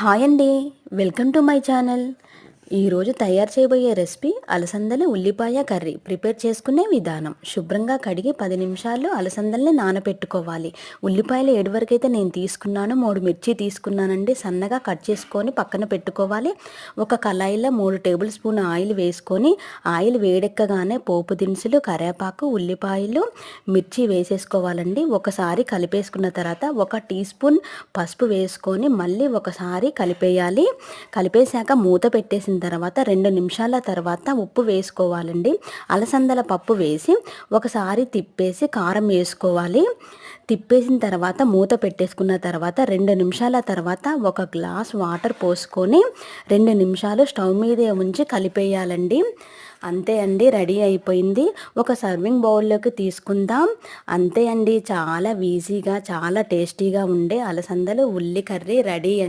Hi అండి. Welcome to my channel. ఈరోజు తయారు చేయబోయే రెసిపీ అలసందల ఉల్లిపాయ కర్రీ. ప్రిపేర్ చేసుకునే విధానం: శుభ్రంగా కడిగి 10 నిమిషాలు అలసందల్ని నానబెట్టుకోవాలి. ఉల్లిపాయలు 7 వరకు అయితే నేను తీసుకున్నాను. 3 మిర్చి తీసుకున్నానండి. సన్నగా కట్ చేసుకొని పక్కన పెట్టుకోవాలి. ఒక కళాయిలో 3 టేబుల్ స్పూన్ ఆయిల్ వేసుకొని, ఆయిల్ వేడెక్కగానే పోపు దినుసులు, కరివేపాకు, ఉల్లిపాయలు, మిర్చి వేసేసుకోవాలండి. ఒకసారి కలిపేసుకున్న తర్వాత 1 టీ స్పూన్ పసుపు వేసుకొని మళ్ళీ ఒకసారి కలిపేయాలి. కలిపేశాక మూత పెట్టేసిన తర్వాత 2 నిమిషాల తర్వాత ఉప్పు వేసుకోవాలండి. అలసందల పప్పు వేసి ఒకసారి తిప్పేసి కారం వేసుకోవాలి. తిప్పేసిన తర్వాత మూత పెట్టేసుకున్న తర్వాత 2 నిమిషాల తర్వాత 1 గ్లాస్ వాటర్ పోసుకొని 2 నిమిషాలు స్టవ్ మీదే ఉంచి కలిపేయాలండి. అంతే అండి, రెడీ అయిపోయింది. ఒక సర్వింగ్ బౌల్లోకి తీసుకుందాం. అంతే అండి, చాలా ఈజీగా చాలా టేస్టీగా ఉండే అలసందలు ఉల్లి కర్రీ రెడీ.